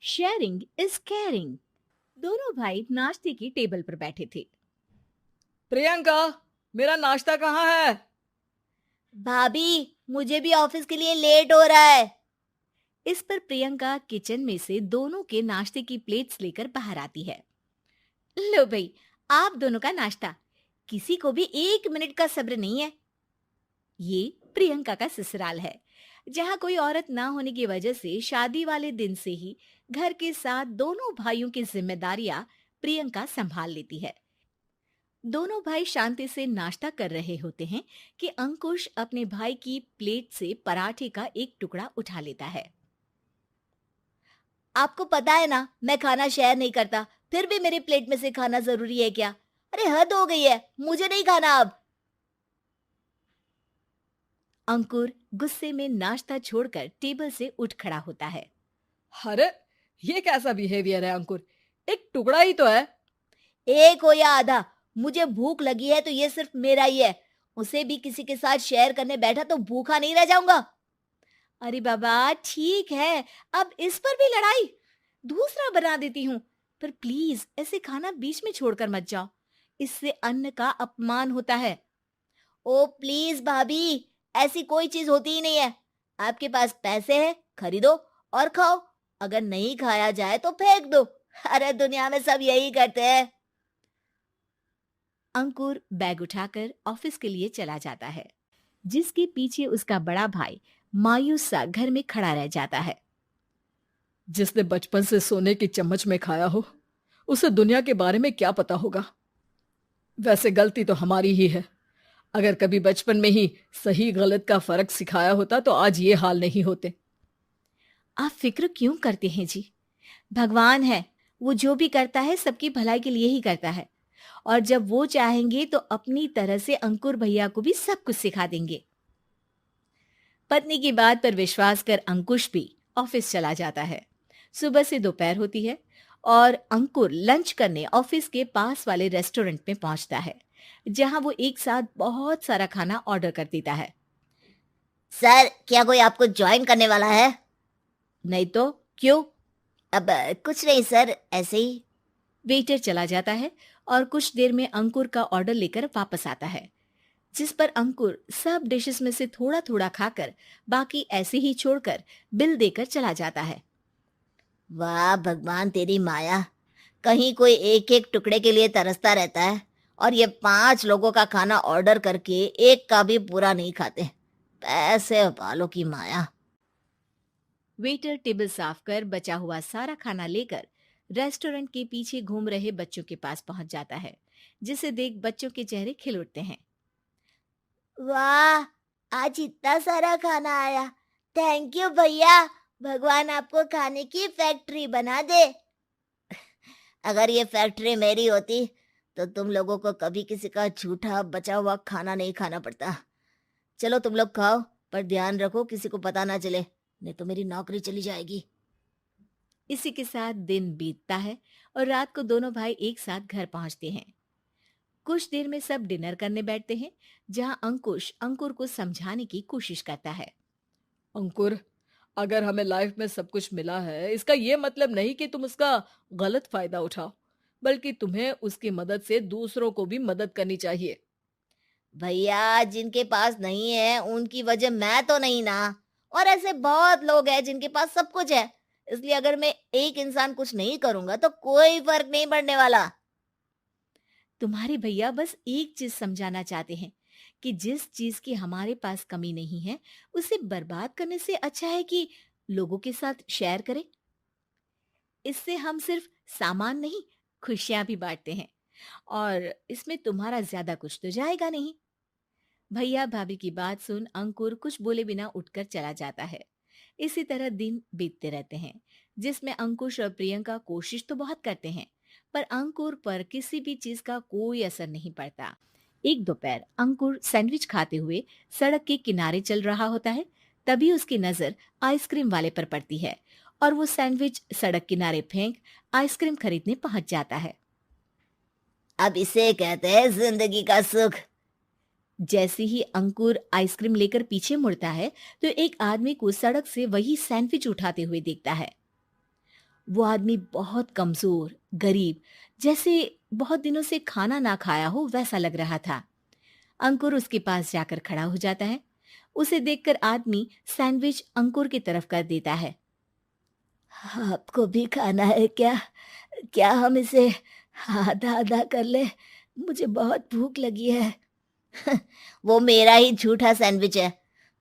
Sharing is caring. दोनों भाई नाश्ते की टेबल पर बैठे थे। प्रियंका, मेरा नाश्ता कहाँ है? भाभी, मुझे भी ऑफिस के लिए लेट हो रहा है। इस पर प्रियंका किचन में से दोनों के नाश्ते की प्लेट्स लेकर बाहर आती है। लो भाई, आप दोनों का नाश्ता। किसी को भी 1 मिनट का सब्र नहीं है। ये प्रियंका का ससुराल है, जहाँ कोई औरत ना होने की वजह से शादी वाले दिन से ही घर के साथ दोनों भाइयों की जिम्मेदारियां प्रियंका संभाल लेती है। दोनों भाई शांति से नाश्ता कर रहे होते हैं कि अंकुश अपने भाई की प्लेट से पराठे का एक टुकड़ा उठा लेता है। आपको पता है ना, मैं खाना शेयर नहीं करता, फिर भी मेरी प्लेट में से खाना जरूरी है क्या? अरे हद हो गई है, मुझे नहीं खाना अब। अंकुर गुस्से में नाश्ता छोड़कर टेबल से उठ खड़ा होता है। अरे, ये कैसा बिहेवियर है अंकुर? एक टुकड़ा ही तो है। एक हो या आधा, मुझे भूख लगी है तो ये सिर्फ मेरा ही है। उसे भी किसी के साथ शेयर करने बैठा तो भूखा नहीं रह जाऊंगा। अरे बाबा ठीक है, अब इस पर भी लड़ाई। दूसरा बना देती हूँ, पर प्लीज ऐसे खाना बीच में छोड़कर मत जाओ। इससे अन्न का अपमान होता है। ओ प्लीज भाभी, ऐसी कोई चीज होती ही नहीं है। आपके पास पैसे हैं, खरीदो और खाओ। अगर नहीं खाया जाए तो फेंक दो। अरे दुनिया में सब यही करते हैं। अंकुर बैग उठाकर ऑफिस के लिए चला जाता है, जिसके पीछे उसका बड़ा भाई मायूस सा घर में खड़ा रह जाता है। जिसने बचपन से सोने की चम्मच में खाया हो, उसे दुनिया के बारे में क्या पता होगा। वैसे गलती तो हमारी ही है। अगर कभी बचपन में ही सही गलत का फर्क सिखाया होता तो आज ये हाल नहीं होते। आप फिक्र क्यों करते हैं जी? भगवान है, वो जो भी करता है सबकी भलाई के लिए ही करता है। और जब वो चाहेंगे तो अपनी तरह से अंकुर भैया को भी सब कुछ सिखा देंगे। पत्नी की बात पर विश्वास कर अंकुश भी ऑफिस चला जाता है। सुबह से दोपहर होती है और अंकुर लंच करने ऑफिस के पास वाले रेस्टोरेंट में पहुंचता है, जहां वो एक साथ बहुत सारा खाना ऑर्डर कर देता है। सर, क्या कोई आपको ज्वाइन करने वाला है? नहीं तो क्यों? अब कुछ नहीं सर, ऐसे ही। वेटर चला जाता है और कुछ देर में अंकुर का ऑर्डर लेकर वापस आता है, जिस पर अंकुर सब डिशेस में से थोड़ा थोड़ा खाकर बाकी ऐसे ही छोड़कर बिल देकर चला जाता है। वाह भगवान, तेरी माया। कहीं कोई एक एक टुकड़े के लिए तरसता रहता है और ये 5 लोगों का खाना ऑर्डर करके एक का भी पूरा नहीं खाते। पैसे वालों की माया। वेटर टेबल साफ कर बचा हुआ सारा खाना लेकर रेस्टोरेंट के पीछे घूम रहे बच्चों के पास पहुंच जाता है, जिसे देख बच्चों के चेहरे खिल उठते हैं। वाह, आज इतना सारा खाना आया। थैंक यू भैया। भगवान आपको खाने की फैक्ट्री बना दे। अगर ये फैक्ट्री मेरी होती तो तुम लोगों को कभी किसी का झूठा बचा हुआ खाना नहीं खाना पड़ता। चलो तुम लोग खाओ, पर ध्यान रखो किसी को पता ना चले, नहीं तो मेरी नौकरी चली जाएगी। इसी के साथ दिन बीतता है और रात को दोनों भाई एक साथ घर पहुंचते हैं। कुछ देर में सब डिनर करने बैठते हैं, जहां अंकुश अंकुर को समझाने की कोशिश करता है। अंकुर, अगर हमें लाइफ में सब कुछ मिला है, इसका ये मतलब नहीं कि तुम उसका गलत फायदा उठाओ, बल्कि तुम्हें उसकी मदद से दूसरों को भी मदद करनी चाहिए। भैया, जिनके पास नहीं है उनकी वजह मैं तो नहीं ना। और ऐसे बहुत लोग हैं जिनके पास सब कुछ है। इसलिए अगर मैं एक इंसान कुछ नहीं करूंगा तो कोई फर्क नहीं पड़ने वाला। तुम्हारे भैया बस एक चीज समझाना चाहते हैं कि जिस चीज की हमारे पास कमी नहीं है, उसे बर्बाद करने से अच्छा है कि लोगों के साथ शेयर करें। इससे हम सिर्फ सामान नहीं, खुशियां भी बांटते हैं, और इसमें तुम्हारा ज्यादा कुछ तो जाएगा नहीं। भैया भाभी की बात सुन अंकुर कुछ बोले बिना उठकर चला जाता है। इसी तरह दिन बीतते रहते हैं, जिसमें अंकुश और प्रियंका कोशिश तो बहुत करते हैं, पर अंकुर पर किसी भी चीज का कोई असर नहीं पड़ता। एक दोपहर अंकुर सैंडविच खाते हुए सड़क के किनारे चल रहा होता है। तभी उसकी नजर आइसक्रीम वाले पर पड़ती है और वो सैंडविच सड़क किनारे फेंक आइसक्रीम खरीदने पहुंच जाता है। अब इसे कहते हैं जिंदगी का सुख। जैसे ही अंकुर आइसक्रीम लेकर पीछे मुड़ता है तो एक आदमी को सड़क से वही सैंडविच उठाते हुए देखता है। वो आदमी बहुत कमजोर, गरीब, जैसे बहुत दिनों से खाना ना खाया हो वैसा लग रहा था। अंकुर उसके पास जाकर खड़ा हो जाता है। उसे देखकर आदमी सैंडविच अंकुर की तरफ कर देता है। आपको भी खाना है क्या? क्या हम इसे आधा आधा कर ले? मुझे बहुत भूख लगी है। वो मेरा ही झूठा सैंडविच है।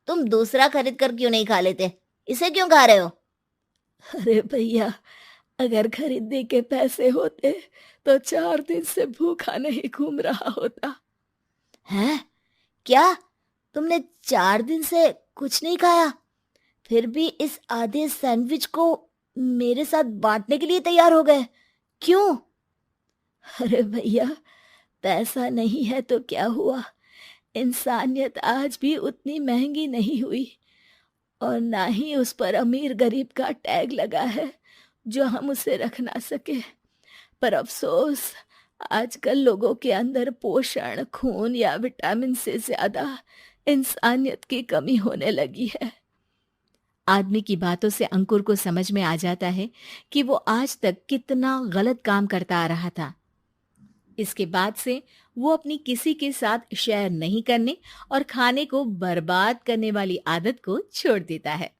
तुम दूसरा खरीद कर क्यों नहीं खा लेते? इसे क्यों खा रहे हो? अरे भैया, अगर खरीदने के पैसे होते तो 4 दिन से भूखा नहीं घूम रहा होता। हैं? क्या? तुमने 4 दिन से कुछ नहीं खाया? फिर भी इस आधे सैंडविच को मेरे साथ बांटने के लिए तैयार हो गए? क्यों? अरे भैया, पैसा नहीं है तो क्या हुआ, इंसानियत आज भी उतनी महंगी नहीं हुई, और ना ही उस पर अमीर गरीब का टैग लगा है जो हम उसे रख ना सके। पर अफसोस, आजकल लोगों के अंदर पोषण, खून या विटामिन से ज्यादा इंसानियत की कमी होने लगी है। आदमी की बातों से अंकुर को समझ में आ जाता है कि वो आज तक कितना गलत काम करता आ रहा था। इसके बाद से वो अपनी किसी के साथ शेयर नहीं करने और खाने को बर्बाद करने वाली आदत को छोड़ देता है।